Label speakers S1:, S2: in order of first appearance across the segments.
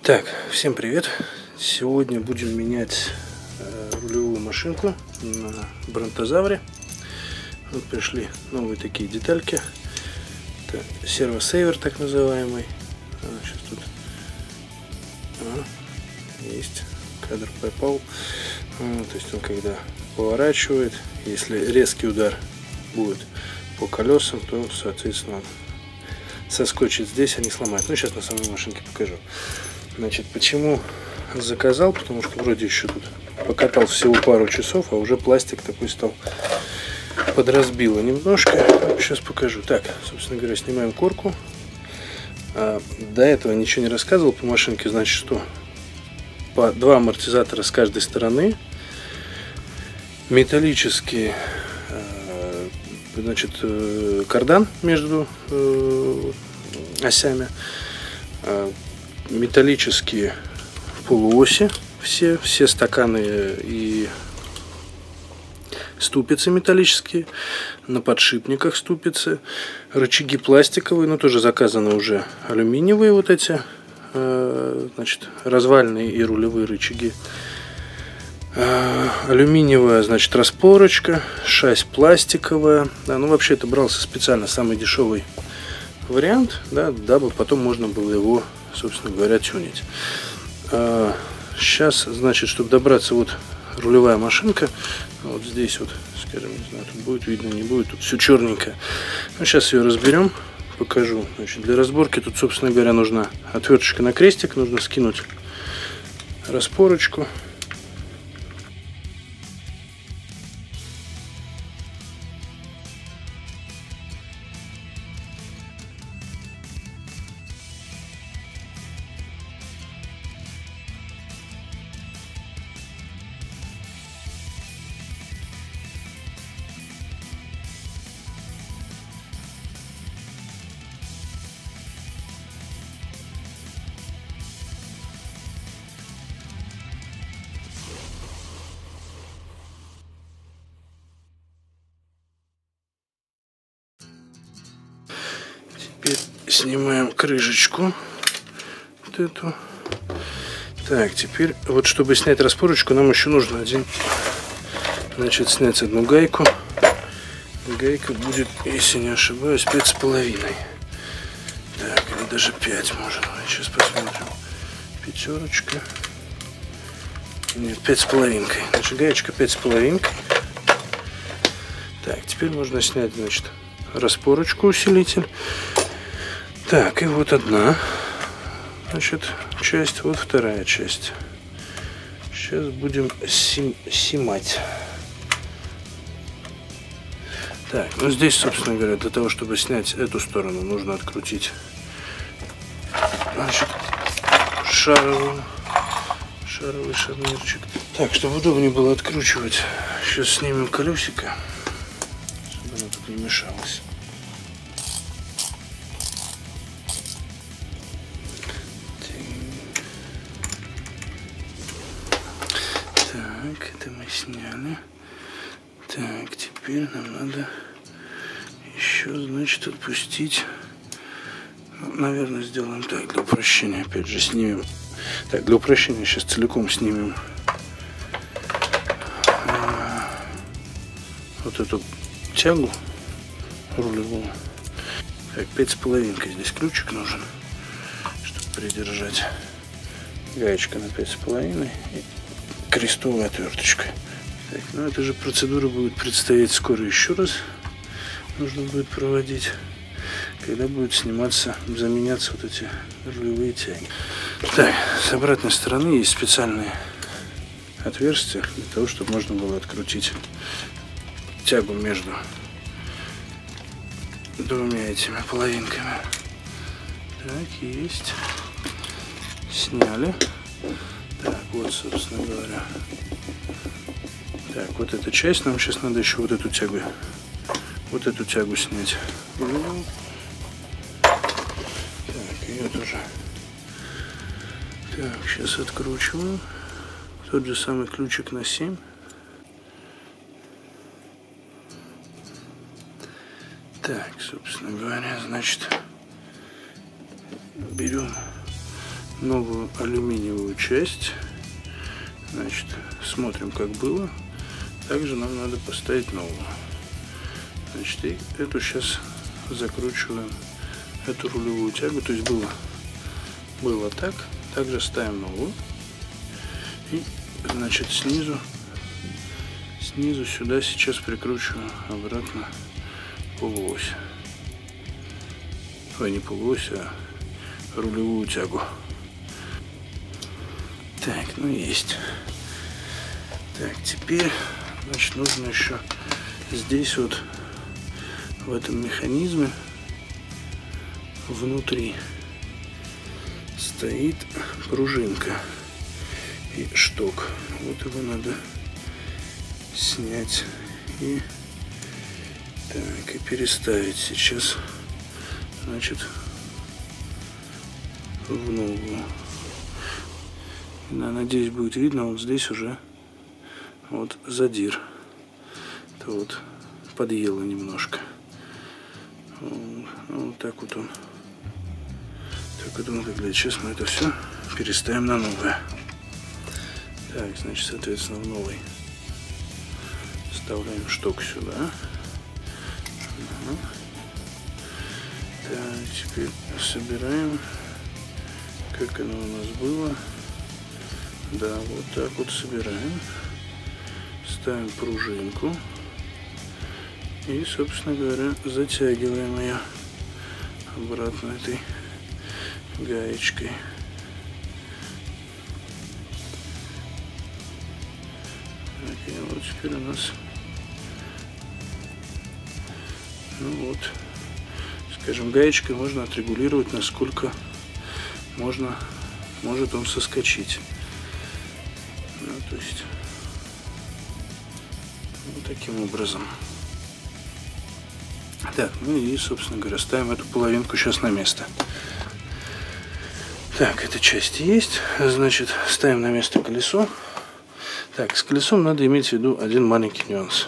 S1: Так, всем привет! Сегодня будем менять рулевую машинку на Бронтозавре. Вот пришли новые такие детальки. Это сервосейвер так называемый. Сейчас тут есть кадр попал. То есть он когда поворачивает, если резкий удар будет по колесам, то соответственно он соскочит здесь, а не сломает. Ну сейчас на самой машинке покажу. Значит, почему заказал? Потому что вроде еще тут покатал всего пару часов, а уже пластик такой стал подразбило немножко. Сейчас покажу. Так, собственно говоря, снимаем корку. До этого ничего не рассказывал по машинке. Значит, что по два амортизатора с каждой стороны, металлические, значит, кардан между осями, металлические в полуоси, все стаканы и ступицы металлические, на подшипниках ступицы, рычаги пластиковые, но тоже заказаны уже алюминиевые вот эти, значит, развальные и рулевые рычаги. Алюминиевая, значит, распорочка, шась пластиковая. Да, ну вообще это брался специально самый дешевый вариант, да, дабы потом можно было его, собственно говоря, тюнить. Сейчас, значит, чтобы добраться, вот рулевая машинка, вот здесь вот, скажем, не знаю, тут будет видно, не будет, тут все черненькое. Ну, сейчас ее разберем, покажу. Значит, для разборки тут, собственно говоря, нужна отверточка на крестик, нужно скинуть распорочку. Теперь снимаем крышечку вот эту. Так, теперь вот чтобы снять распорочку, нам еще нужно значит, снять одну гайку. Гайка будет, если не ошибаюсь, 5,5. Так, или даже 5 может. Сейчас посмотрим. Пятерочка. Нет, 5,5. Значит, гаечка 5,5. Так, теперь можно снять, значит, распорочку, усилитель. Так, и вот одна, значит, часть, вот вторая часть. Сейчас будем снимать. Так, ну здесь, собственно говоря, для того, чтобы снять эту сторону, нужно открутить, значит, шаровый шарнирчик. Так, чтобы удобнее было откручивать, сейчас снимем колесико, чтобы оно тут не мешалось. Так, это мы сняли. Так, теперь нам надо еще, значит, отпустить. Ну, наверное, сделаем так, для упрощения. Опять же, снимем. Так, для упрощения сейчас целиком снимем вот эту тягу рулевую. Так, 5,5 здесь ключик нужен, чтобы придержать. Гаечка на 5,5 и крестовая отверточка. Так, ну эта же процедура будет предстоять скоро еще раз. Нужно будет проводить, когда будет сниматься, заменяться вот эти рулевые тяги. Так, с обратной стороны есть специальные отверстия для того, чтобы можно было открутить тягу между двумя этими половинками. Так, есть. Сняли. Так, вот, собственно говоря. Так, вот эта часть, нам сейчас надо еще вот эту тягу снять. Так, ее тоже. Так, сейчас откручиваю. Тот же самый ключик на 7. Так, собственно говоря, значит, берем новую алюминиевую часть. Значит, смотрим, как было. Также нам надо поставить новую. Значит, и эту сейчас закручиваем, эту рулевую тягу. То есть было так. Также ставим новую. И, значит, снизу сюда сейчас прикручиваю обратно полуось. Ой, не полуось, а рулевую тягу. Так, ну есть. Так, теперь, значит, нужно еще здесь вот в этом механизме внутри стоит пружинка и шток. Вот его надо снять и так, и переставить сейчас, значит, в новую. Да, надеюсь, будет видно, вот здесь уже вот задир. Это вот подъело немножко. Вот так вот он. Так вот он выглядит. Сейчас мы это все переставим на новое. Так, значит, соответственно, в новый вставляем шток сюда. Так, теперь собираем, как оно у нас было. Да, вот так вот собираем. Ставим пружинку. И, собственно говоря, затягиваем ее обратно этой гаечкой. Так, и вот теперь у нас, ну вот, скажем, гаечкой можно отрегулировать, насколько может он соскочить. Ну, то есть, вот таким образом. Так, ну и, собственно говоря, ставим эту половинку сейчас на место. Так, эта часть есть. Значит, ставим на место колесо. Так, с колесом надо иметь в виду один маленький нюанс.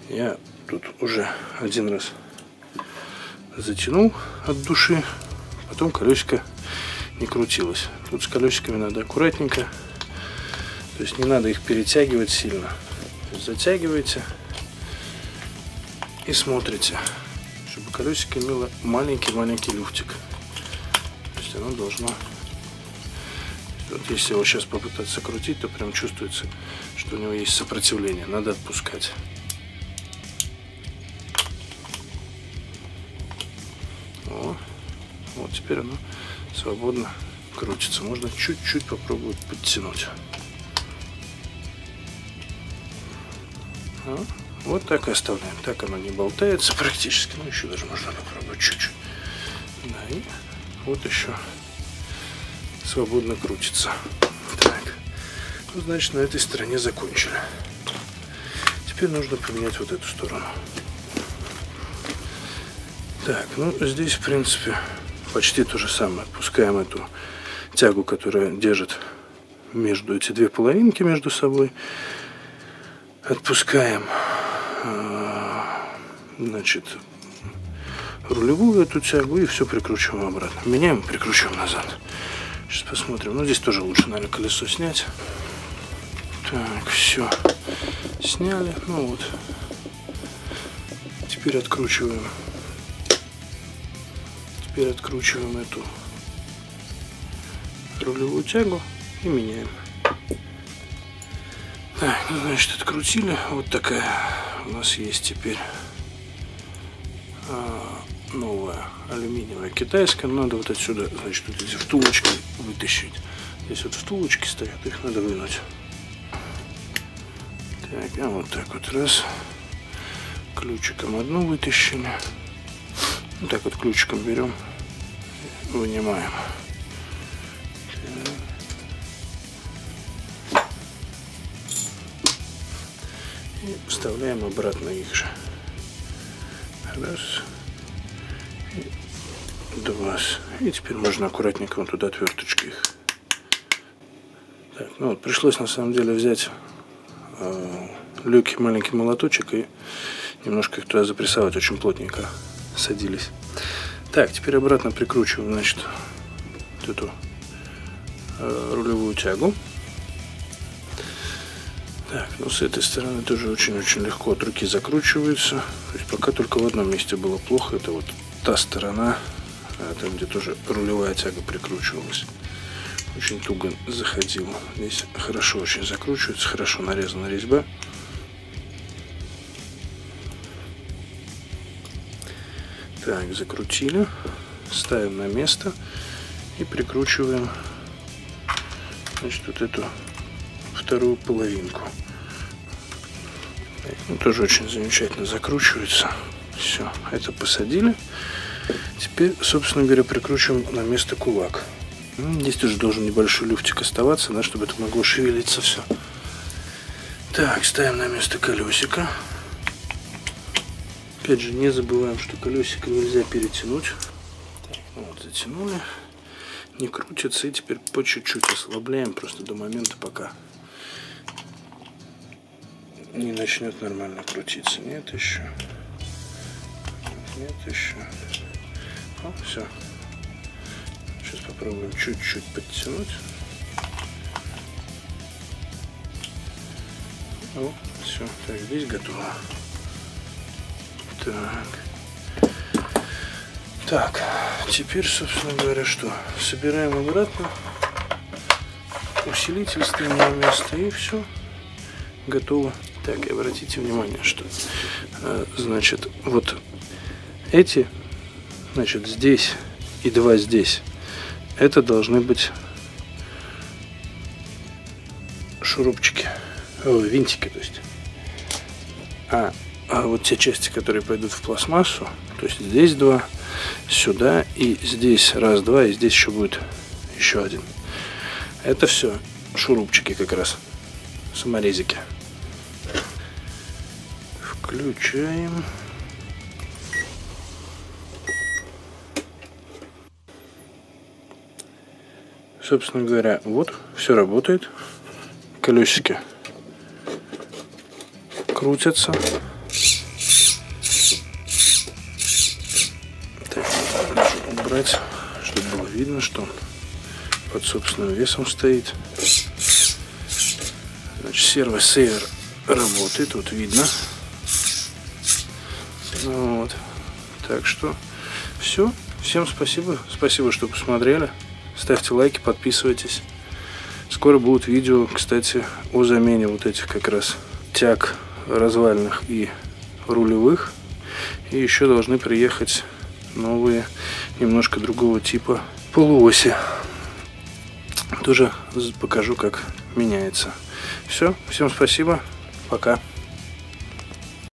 S1: Я тут уже один раз затянул от души, потом колесико не крутилось. Тут с колесиками надо аккуратненько. То есть не надо их перетягивать сильно. Затягиваете и смотрите, чтобы колесико имело маленький люфтик. То есть оно должно... Вот если его сейчас попытаться крутить, то прям чувствуется, что у него есть сопротивление. Надо отпускать. О, вот теперь оно свободно крутится. Можно чуть-чуть попробовать подтянуть. Вот так и оставляем. Так оно не болтается практически. Ну, еще даже можно попробовать чуть-чуть. Да, и вот еще свободно крутится. Так. Ну, значит, на этой стороне закончили. Теперь нужно поменять вот эту сторону. Так, ну, здесь, в принципе, почти то же самое. Отпускаем эту тягу, которая держит между эти две половинки между собой. Отпускаем, значит, рулевую эту тягу и все прикручиваем обратно. Меняем, прикручиваем назад. Сейчас посмотрим. Ну, здесь тоже лучше, наверное, колесо снять. Так, все. Сняли. Ну вот. Теперь откручиваем. Теперь откручиваем эту рулевую тягу и меняем. Так, ну, значит, открутили. Вот такая у нас есть теперь новая алюминиевая китайская. Надо вот отсюда, значит, вот эти втулочки вытащить. Здесь вот втулочки стоят, их надо вынуть. Так, а вот так вот раз. Ключиком одну вытащили. Вот так вот ключиком берем, вынимаем. И вставляем обратно их же. Раз. И два. И теперь можно аккуратненько вот туда отверточкой их. Так, ну вот пришлось на самом деле взять легкий маленький молоточек и немножко их туда запрессовать. Очень плотненько садились. Так, теперь обратно прикручиваем, значит, вот эту рулевую тягу. Так, ну с этой стороны тоже очень-очень легко от руки закручивается. То есть пока только в одном месте было плохо. Это вот та сторона, там где тоже рулевая тяга прикручивалась. Очень туго заходила. Здесь хорошо очень закручивается, хорошо нарезана резьба. Так, закрутили. Ставим на место и прикручиваем, значит, вот эту вторую половинку. Ну, тоже очень замечательно закручивается. Все, это посадили. Теперь, собственно говоря, прикручиваем на место кулак. Здесь тоже должен небольшой люфтик оставаться, да, чтобы это могло шевелиться все. Так, ставим на место колесико. Опять же, не забываем, что колесико нельзя перетянуть. Так, ну вот, затянули. Не крутится, и теперь по чуть-чуть ослабляем, просто до момента, пока не начнет нормально крутиться. Нет еще. Нет еще. О, все. Сейчас попробуем чуть-чуть подтянуть. О, все. Так, здесь готово. Так, теперь, собственно говоря, что? Собираем обратно. Усилитель ставим на место, и все. Готово. Так, и обратите внимание, что значит, вот эти, значит, здесь и два здесь, это должны быть шурупчики, винтики, то есть. А вот те части, которые пойдут в пластмассу, то есть здесь два, сюда и здесь раз, два, и здесь еще будет еще один. Это все шурупчики как раз, саморезики. Включаем. Собственно говоря, вот, все работает. Колесики крутятся. Так, нужно убрать, чтобы было видно, что он под собственным весом стоит. Значит, сервосейвер работает, вот видно. Вот. Так что все. Всем спасибо. Спасибо, что посмотрели. Ставьте лайки, подписывайтесь. Скоро будут видео, кстати, о замене вот этих как раз тяг развальных и рулевых. И еще должны приехать новые, немножко другого типа полуоси. Тоже покажу, как меняется. Все. Всем спасибо. Пока.